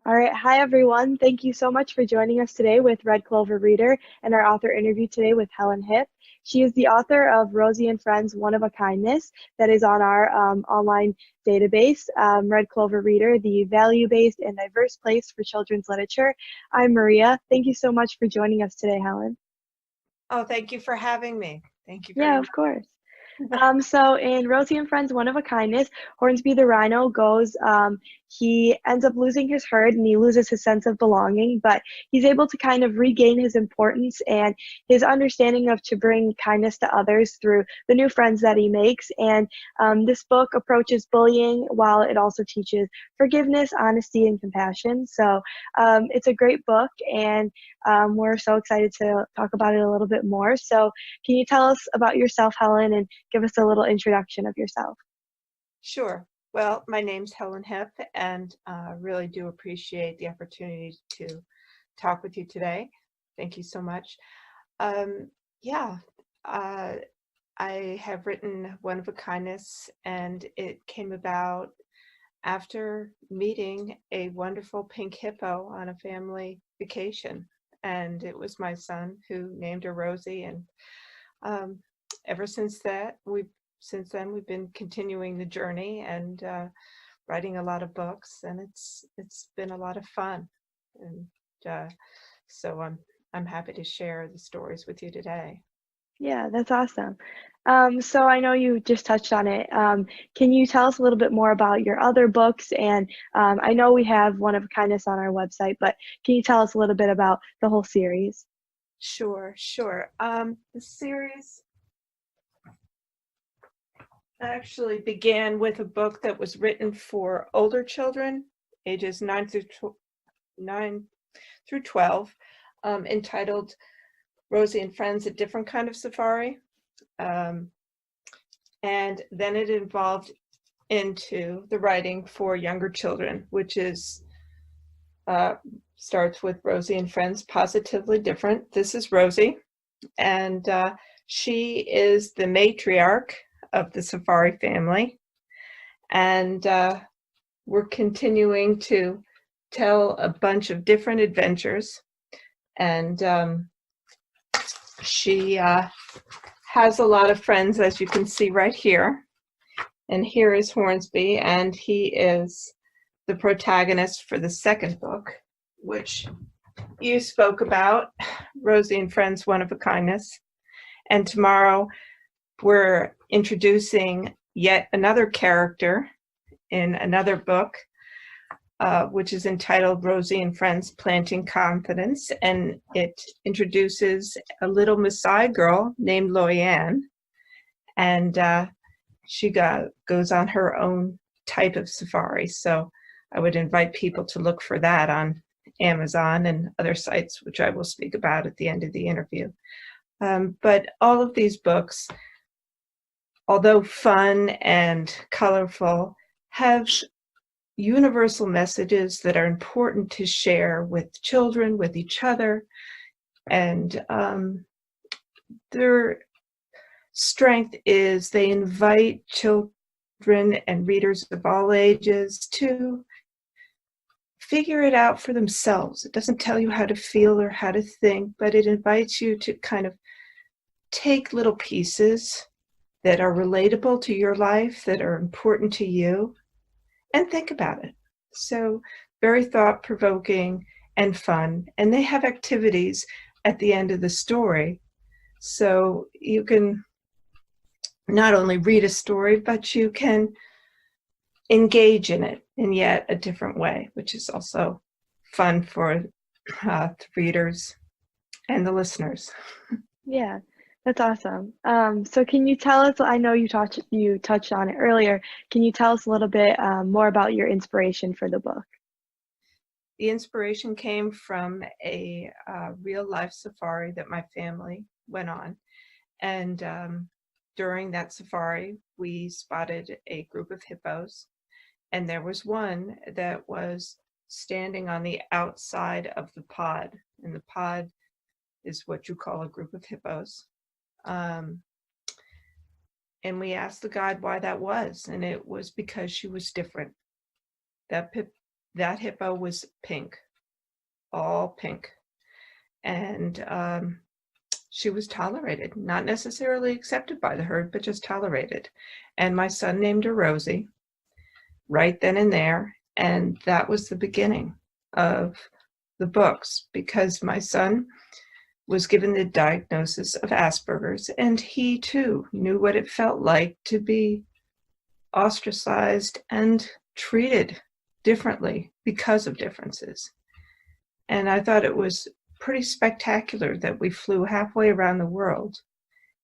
All right. Hi, everyone. Thank you so much for joining us today with Red Clover Reader and our author interview today with Helen Hipp. She is the author of Rosie and Friends, One of a Kindness, that is on our online database, Red Clover Reader, the value-based and diverse place for children's literature. I'm Maria. Thank you so much for joining us today, Helen. Oh, thank you for having me. Thank you very Yeah, much. of course. So in Rosie and Friends, One of a Kindness, Hornsby the rhino goes, he ends up losing his herd and he loses his sense of belonging, but he's able to kind of regain his importance and his understanding of to bring kindness to others through the new friends that he makes. And this book approaches bullying while it also teaches forgiveness, honesty, and compassion. So it's a great book, and we're so excited to talk about it a little bit more. So can you tell us about yourself, Helen, and give us a little introduction of yourself? Sure. Well, my name's Helen Hipp, and really do appreciate the opportunity to talk with you today. Thank you so much. Yeah, I have written One of a Kindness, and it came about after meeting a wonderful pink hippo on a family vacation. And it was my son who named her Rosie, and um, ever since then we've been continuing the journey and writing a lot of books, and it's been a lot of fun. And so I'm happy to share the stories with you today. Yeah, that's awesome. So I know you just touched on it. Can you tell us a little bit more about your other books? And I know we have One of a Kindness on our website, but can you tell us a little bit about the whole series? Sure. The series actually began with a book that was written for older children, ages 9 through 12, entitled Rosie and Friends, A Different Kind of Safari. And then it evolved into the writing for younger children, which is starts with Rosie and Friends, Positively Different. This is Rosie, and she is the matriarch of the safari family. And we're continuing to tell a bunch of different adventures. And she has a lot of friends, as you can see right here. And here is Hornsby, and he is the protagonist for the second book, which you spoke about, Rosie and Friends, One of a Kindness. And tomorrow we're introducing yet another character in another book, which is entitled Rosie and Friends, Planting Confidence. And it introduces a little Maasai girl named Loyanne. And she goes on her own type of safari. So I would invite people to look for that on Amazon and other sites, which I will speak about at the end of the interview. But all of these books, although fun and colorful, have universal messages that are important to share with children, with each other, and their strength is they invite children and readers of all ages to figure it out for themselves. It doesn't tell you how to feel or how to think, but it invites you to kind of take little pieces that are relatable to your life, that are important to you, and think about it. So very thought-provoking and fun. And they have activities at the end of the story. So you can not only read a story, but you can engage in it in yet a different way, which is also fun for the readers and the listeners. Yeah, that's awesome. So can you tell us, I know you touched on it earlier, can you tell us a little bit more about your inspiration for the book? The inspiration came from a real life safari that my family went on. And during that safari, we spotted a group of hippos. And there was one that was standing on the outside of the pod. And the pod is what you call a group of hippos. And we asked the guide why that was. And it was because she was different. That that hippo was pink, all pink. And she was tolerated, not necessarily accepted by the herd, but just tolerated. And my son named her Rosie right then and there. And that was the beginning of the books, because my son was given the diagnosis of Asperger's, and he too knew what it felt like to be ostracized and treated differently because of differences. And I thought it was pretty spectacular that we flew halfway around the world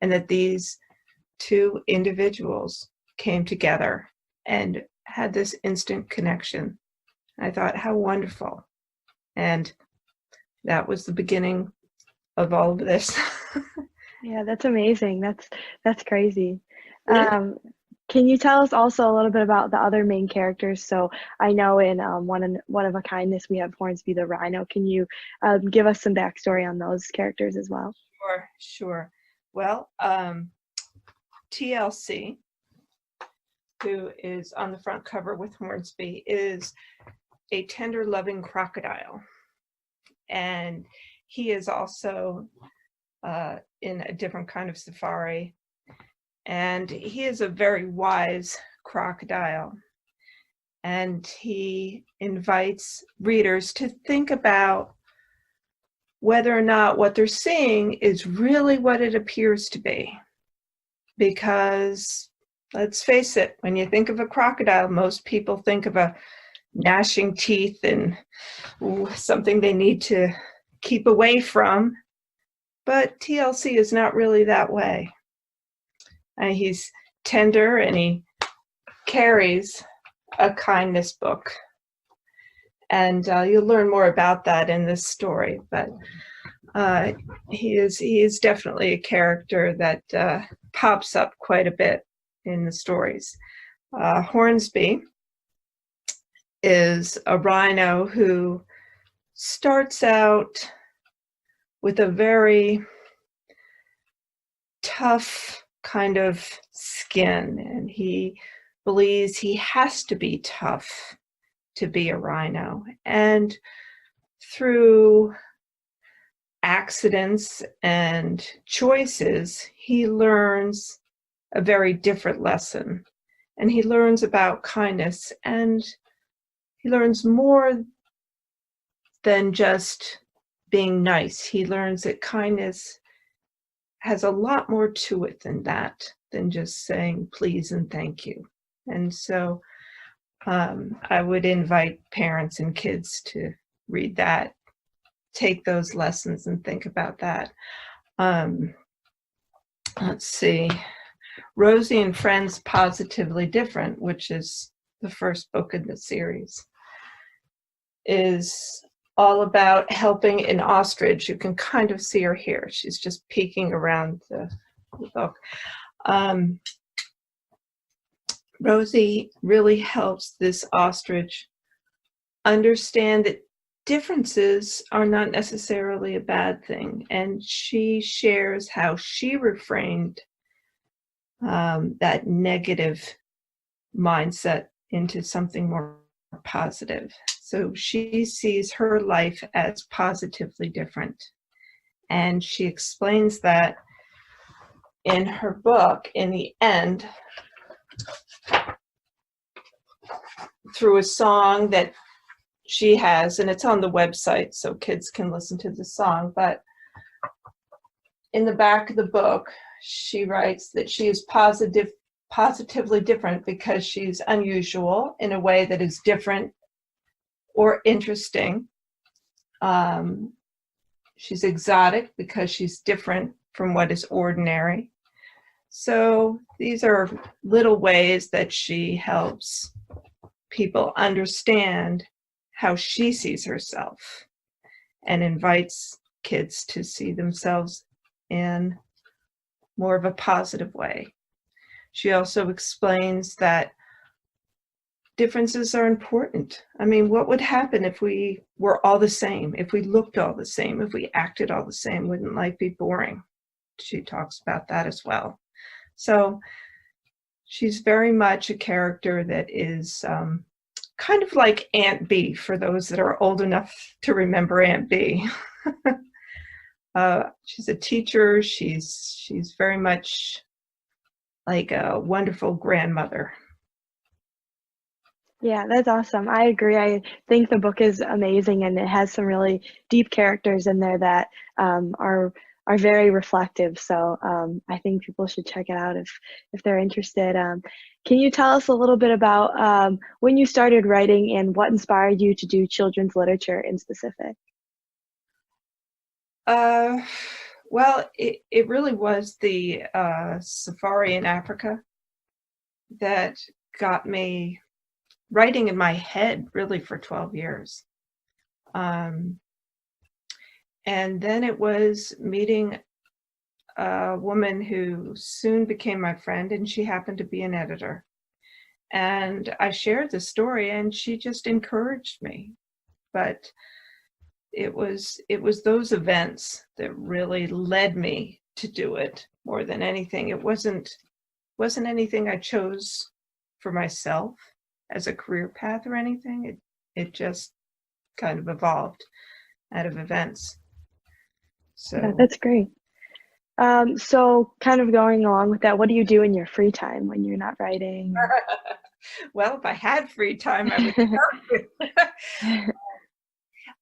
and that these two individuals came together and had this instant connection. I thought, how wonderful. And that was the beginning of all of this. Yeah, that's amazing. That's crazy. Can you tell us also a little bit about the other main characters? So I know in One of a Kindness we have Hornsby the rhino. Can you give us some backstory on those characters as well? Sure. Well, TLC, who is on the front cover with Hornsby, is a tender, loving crocodile. And he is also in a different kind of safari. And he is a very wise crocodile. And he invites readers to think about whether or not what they're seeing is really what it appears to be. Because let's face it, when you think of a crocodile, most people think of a gnashing teeth and something they need to keep away from. But TLC is not really that way. He's tender, and he carries a kindness book. And you'll learn more about that in this story. But he is definitely a character that pops up quite a bit in the stories. Hornsby is a rhino who starts out with a very tough kind of skin, and he believes he has to be tough to be a rhino. And through accidents and choices, he learns a very different lesson. And he learns about kindness, and he learns more than just being nice. He learns that kindness has a lot more to it than that, than just saying please and thank you. And so I would invite parents and kids to read that, take those lessons and think about that. Let's see. Rosie and Friends, Positively Different, which is the first book in the series, is all about helping an ostrich. You can kind of see her here. She's just peeking around the book. Rosie really helps this ostrich understand that differences are not necessarily a bad thing. And she shares how she reframed that negative mindset into something more positive. So she sees her life as positively different. And she explains that in her book in the end through a song that she has, and it's on the website so kids can listen to the song. But in the back of the book, she writes that she is positively different because she's unusual in a way that is different or interesting. She's exotic because she's different from what is ordinary. So these are little ways that she helps people understand how she sees herself, and invites kids to see themselves in more of a positive way. She also explains that differences are important. I mean, what would happen if we were all the same, if we looked all the same, if we acted all the same? Wouldn't life be boring? She talks about that as well. So she's very much a character that is kind of like Aunt B for those that are old enough to remember Aunt B. She's a teacher. She's very much like a wonderful grandmother. Yeah, that's awesome. I agree. I think the book is amazing, and it has some really deep characters in there that are very reflective. So I think people should check it out if they're interested. Can you tell us a little bit about when you started writing and what inspired you to do children's literature in specific? Well, it really was the safari in Africa that got me writing in my head really for 12 years. And then it was meeting a woman who soon became my friend, and she happened to be an editor. And I shared the story, and she just encouraged me. But it was those events that really led me to do it more than anything. It wasn't anything I chose for myself as a career path or anything. It just kind of evolved out of events. So Yeah, that's great. So kind of going along with that, what do you do in your free time when you're not writing? well, if I had free time, I would tell you.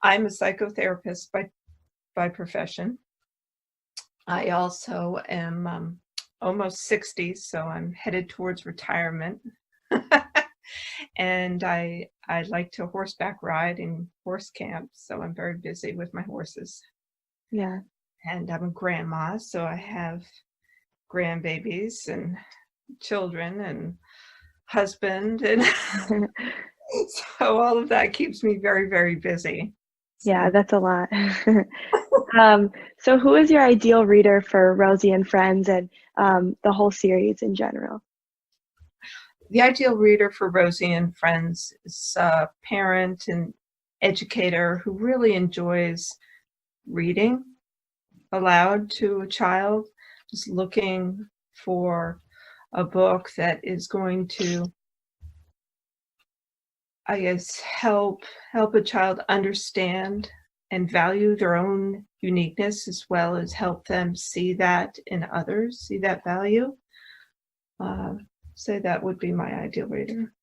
I'm a psychotherapist by profession. I also am almost 60, so I'm headed towards retirement. And I like to horseback ride and horse camp, so I'm very busy with my horses. Yeah. And I'm a grandma, so I have grandbabies and children and husband, and so all of that keeps me very, very busy. Yeah, that's a lot. So who is your ideal reader for Rosie and Friends and the whole series in general? The ideal reader for Rosie and Friends is a parent and educator who really enjoys reading aloud to a child, just looking for a book that is going to, I guess, help a child understand and value their own uniqueness, as well as help them see that in others, see that value. So that would be my ideal reader.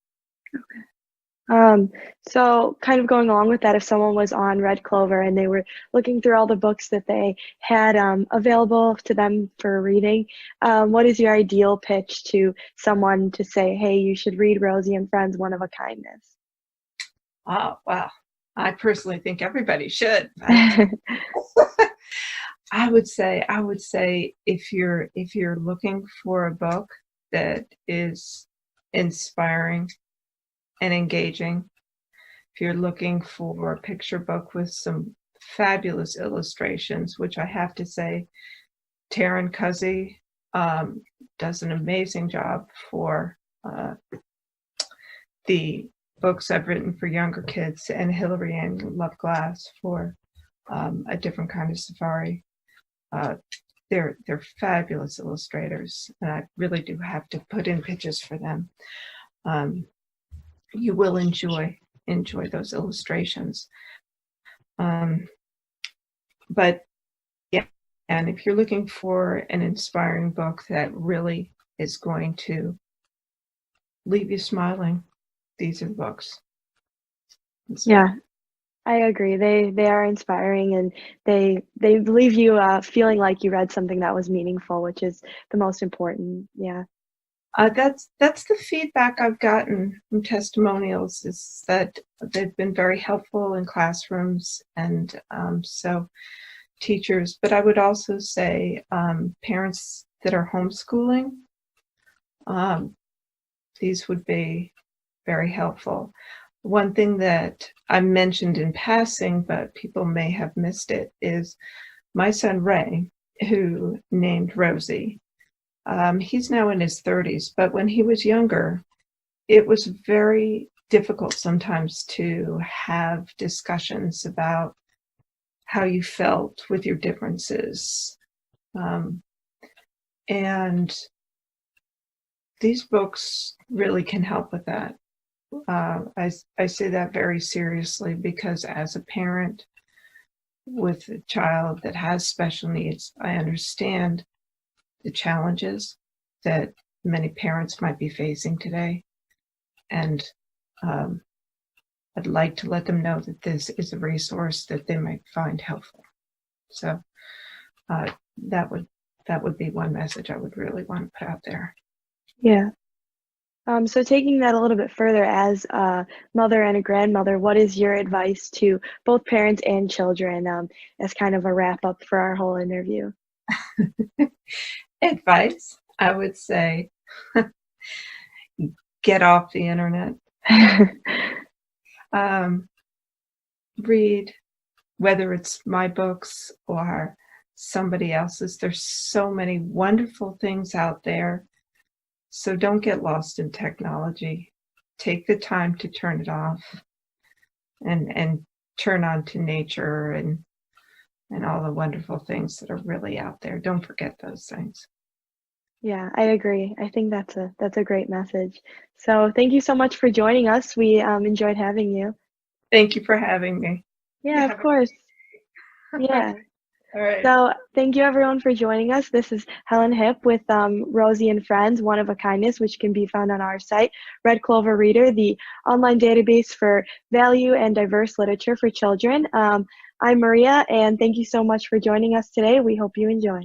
So kind of going along with that, if someone was on Red Clover and they were looking through all the books that they had available to them for reading, what is your ideal pitch to someone to say, hey, you should read Rosie and Friends, One of a Kindness? Oh, well, I personally think everybody should. I would say if you're looking for a book that is inspiring and engaging, if you're looking for a picture book with some fabulous illustrations, which I have to say, Taryn Cuzzy does an amazing job for the books I've written for younger kids, and Hillary Ann Loveglass for a different kind of safari. They're fabulous illustrators, and I really do have to put in pictures for them. You will enjoy those illustrations. But yeah, and if you're looking for an inspiring book that really is going to leave you smiling, these are the books. Yeah, I agree. They are inspiring, and they leave you feeling like you read something that was meaningful, which is the most important. Yeah. That's the feedback I've gotten from testimonials, is that they've been very helpful in classrooms, and so teachers. But I would also say parents that are homeschooling, these would be very helpful. One thing that I mentioned in passing, but people may have missed it, is my son Ray, who named Rosie. He's now in his 30s, but when he was younger, it was very difficult sometimes to have discussions about how you felt with your differences. And these books really can help with that. I say that very seriously, because as a parent with a child that has special needs, I understand the challenges that many parents might be facing today. And I'd like to let them know that this is a resource that they might find helpful. So that would be one message I would really want to put out there. Yeah. So taking that a little bit further, as a mother and a grandmother, what is your advice to both parents and children, as kind of a wrap up for our whole interview? Advice, I would say, get off the internet. Read, whether it's my books or somebody else's. There's so many wonderful things out there. So don't get lost in technology. Take the time to turn it off and turn on to nature and all the wonderful things that are really out there. Don't forget those things. Yeah, I agree. I think that's a great message. So thank you so much for joining us. We enjoyed having you. Thank you for having me. Yeah, of course. Yeah. All right. So thank you everyone for joining us. This is Helen Hipp with Rosie and Friends, One of a Kindness, which can be found on our site, Red Clover Reader, the online database for value and diverse literature for children. I'm Maria, and thank you so much for joining us today. We hope you enjoy.